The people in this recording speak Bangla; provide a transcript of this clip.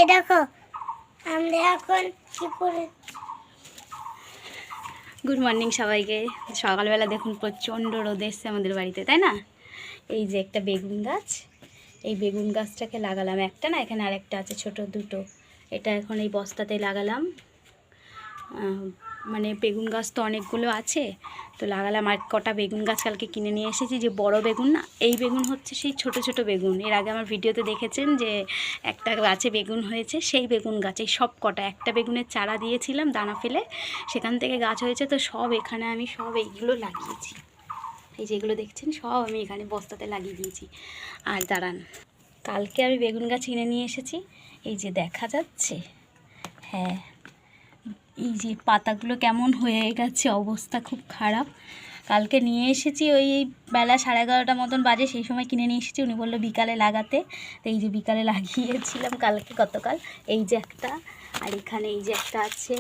এই দেখো আমরা এখন কি করে। গুড মর্নিং সবাইকে। সকালবেলা দেখুন প্রচণ্ড রোদ এসছে আমাদের বাড়িতে, তাই না? এই যে একটা বেগুন গাছ, এই বেগুন গাছটাকে লাগালাম, একটা না এখানে আরেকটা আছে ছোট দুটো। এটা এখন এই বস্তাতে লাগালাম, মানে বেগুন গাছ তো অনেকগুলো আছে তো লাগালাম। আর কটা বেগুন গাছ কালকে কিনে নিয়ে এসেছি, যে বড় বেগুন না, এই বেগুন হচ্ছে সেই ছোট ছোট বেগুন। এর আগে আমার ভিডিওতে দেখেছেন যে একটা গাছে বেগুন হয়েছে, সেই বেগুন গাছে সব কটা, একটা বেগুনের চারা দিয়েছিলাম দানা ফেলে, সেখান থেকে গাছ হয়েছে। তো সব এখানে আমি সব এইগুলো লাগিয়েছি, এই যেগুলো দেখছেন সব আমি এখানে বস্তাতে লাগিয়ে দিয়েছি। আর দাঁড়ান, কালকে আমি বেগুন গাছ কিনে নিয়ে এসেছি, এই যে দেখা যাচ্ছে, হ্যাঁ এই যে পাতাগুলো কেমন হয়ে গেছে, অবস্থা খুব খারাপ। কালকে নিয়ে এসেছি ওই বেলা 11:30 মতন বাজে, সেই সময় কিনে নিয়ে এসেছি। উনি বললো বিকালে লাগাতে, তো এই যে বিকালে লাগিয়েছিলাম কালকে, গতকাল। এই যে একটা, আর এখানে এই যে একটা আছে,